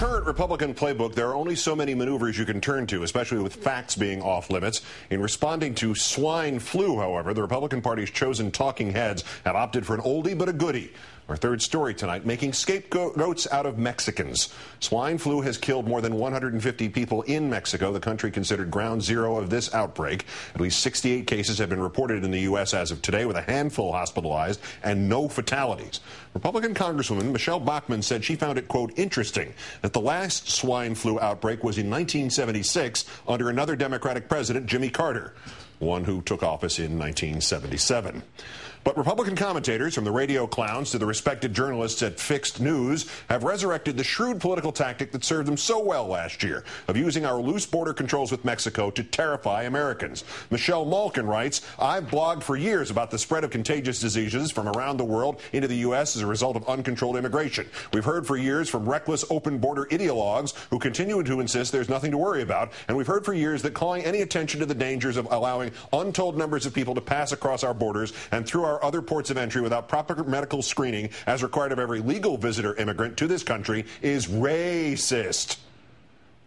current Republican playbook, there are only so many maneuvers you can turn to, especially with facts being off limits. In responding to swine flu, however, the Republican Party's chosen talking heads have opted for an oldie but a goodie. Our third story tonight, making scapegoats out of Mexicans. Swine flu has killed more than 150 people in Mexico, the country considered ground zero of this outbreak. At least 68 cases have been reported in the U.S. as of today, with a handful hospitalized and no fatalities. Republican Congresswoman Michelle Bachmann said she found it, quote, interesting that the last swine flu outbreak was in 1976 under another Democratic president, Jimmy Carter, one who took office in 1977. But Republican commentators, from the radio clowns to the respected journalists at Fixed News, have resurrected the shrewd political tactic that served them so well last year of using our loose border controls with Mexico to terrify Americans. Michelle Malkin writes, I've blogged for years about the spread of contagious diseases from around the world into the U.S. as a result of uncontrolled immigration. We've heard for years from reckless open border ideologues who continue to insist there's nothing to worry about. And we've heard for years that calling any attention to the dangers of allowing untold numbers of people to pass across our borders and through our other ports of entry without proper medical screening, as required of every legal visitor immigrant to this country, is racist.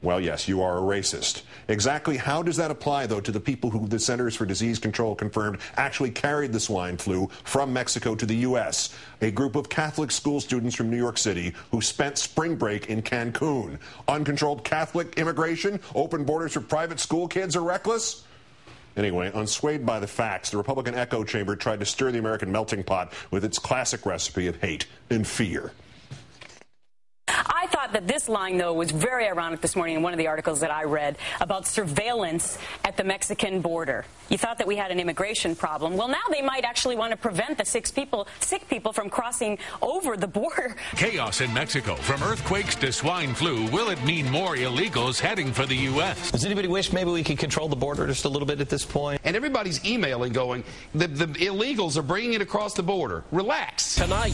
Well, yes, you are a racist. Exactly how does that apply, though, to the people who the Centers for Disease Control confirmed actually carried the swine flu from Mexico to the U.S.? A group of Catholic school students from New York City who spent spring break in Cancun. Uncontrolled Catholic immigration, open borders for private school kids are reckless? Anyway, unswayed by the facts, the Republican echo chamber tried to stir the American melting pot with its classic recipe of hate and fear. I thought that this line, though, was very ironic this morning in one of the articles that I read about surveillance at the Mexican border. You thought that we had an immigration problem. Well, now they might actually want to prevent the sick people from crossing over the border. Chaos in Mexico. From earthquakes to swine flu, will it mean more illegals heading for the U.S.? Does anybody wish maybe we could control the border just a little bit at this point? And everybody's emailing going, the illegals are bringing it across the border. Relax. Tonight,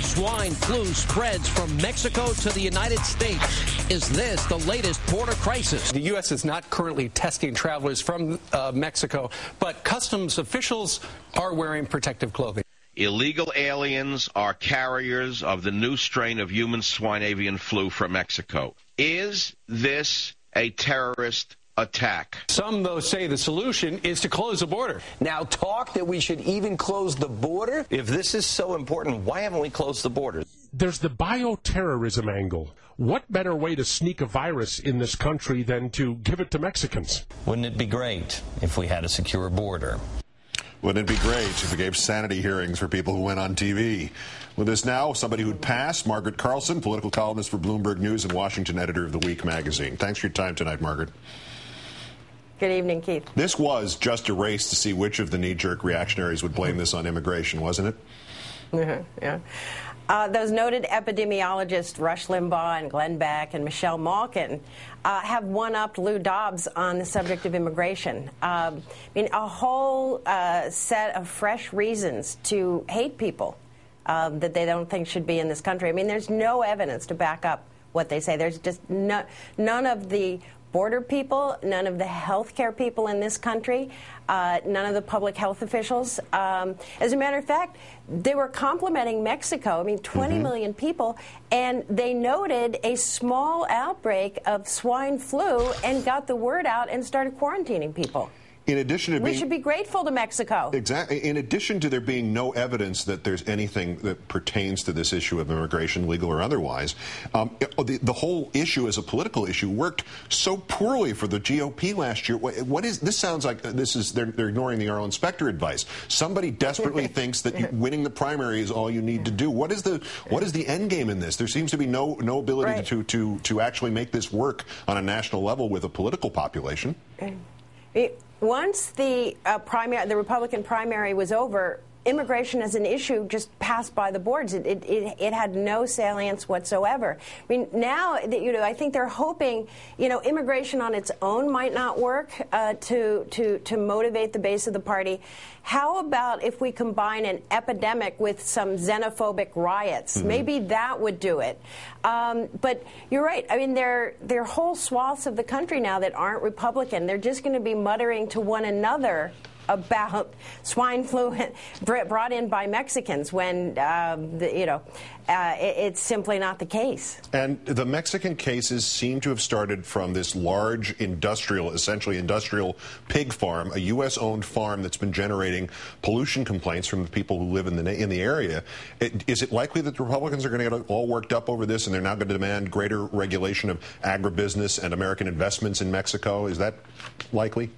swine flu spreads from Mexico to the United States. Is this the latest border crisis? The U.S. is not currently testing travelers from Mexico, but customs officials are wearing protective clothing. Illegal aliens are carriers of the new strain of human swine avian flu from Mexico. Is this a terrorist attack? Some, though, say the solution is to close the border. Now talk that we should even close the border? If this is so important, why haven't we closed the border? There's the bioterrorism angle. What better way to sneak a virus in this country than to give it to Mexicans? Wouldn't it be great if we had a secure border? Wouldn't it be great if we gave sanity hearings for people who went on TV? With us now, somebody who'd pass, Margaret Carlson, political columnist for Bloomberg News and Washington editor of The Week magazine. Thanks for your time tonight, Margaret. Good evening, Keith. This was just a race to see which of the knee-jerk reactionaries would blame this on immigration, wasn't it? Yeah. Those noted epidemiologists Rush Limbaugh and Glenn Beck and Michelle Malkin have one-upped Lou Dobbs on the subject of immigration. I mean, a whole set of fresh reasons to hate people that they don't think should be in this country. I mean, there's no evidence to back up what they say. There's just none of the border people, none of the healthcare people in this country, none of the public health officials. As a matter of fact, they were complimenting Mexico, 20 million people, and they noted a small outbreak of swine flu and got the word out and started quarantining people. In addition to we should be grateful to Mexico. Exactly. In addition to there being no evidence that there's anything that pertains to this issue of immigration, legal or otherwise, the whole issue as a political issue worked so poorly for the GOP last year. What is this? Sounds like they're ignoring the Earl Inspector advice. Somebody desperately thinks that winning the primary is all you need to do. What is the end game in this? There seems to be no ability to actually make this work on a national level with a political population. Once the Republican primary was over, immigration as an issue just passed by the boards. It had no salience whatsoever. I mean, now, I think they're hoping, immigration on its own might not work to motivate the base of the party. How about if we combine an epidemic with some xenophobic riots? Maybe that would do it. But you're right. I mean, there are whole swaths of the country now that aren't Republican. They're just going to be muttering to one another about swine flu brought in by Mexicans when, it's simply not the case. And the Mexican cases seem to have started from this large essentially industrial pig farm, a U.S.-owned farm that's been generating pollution complaints from the people who live in the area. Is it likely that the Republicans are going to get all worked up over this and they're now going to demand greater regulation of agribusiness and American investments in Mexico? Is that likely?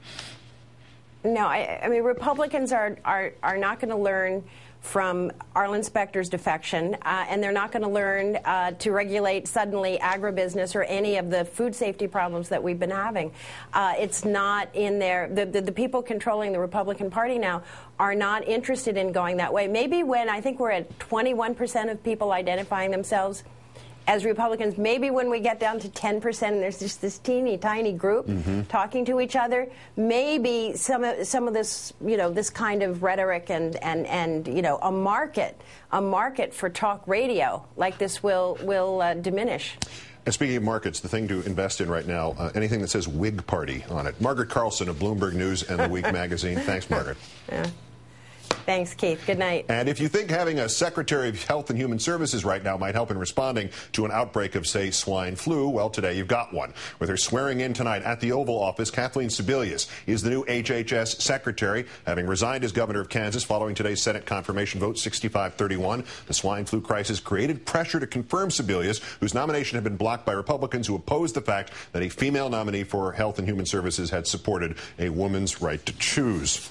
No, I mean, Republicans are not going to learn from Arlen Specter's defection, and they're not going to learn to regulate suddenly agribusiness or any of the food safety problems that we've been having. It's not in there. The people controlling the Republican Party now are not interested in going that way. Maybe when I think we're at 21% of people identifying themselves as Republicans, maybe when we get down to 10% and there's just this teeny tiny group talking to each other, maybe some of this, this kind of rhetoric and a market for talk radio like this will diminish. And speaking of markets, the thing to invest in right now, anything that says Whig Party on it. Margaret Carlson of Bloomberg News and The Week magazine. Thanks, Margaret. Yeah. Thanks, Keith. Good night. And if you think having a Secretary of Health and Human Services right now might help in responding to an outbreak of, say, swine flu, well, today you've got one. With her swearing in tonight at the Oval Office, Kathleen Sebelius is the new HHS Secretary, having resigned as governor of Kansas following today's Senate confirmation vote 65-31. The swine flu crisis created pressure to confirm Sebelius, whose nomination had been blocked by Republicans who opposed the fact that a female nominee for Health and Human Services had supported a woman's right to choose.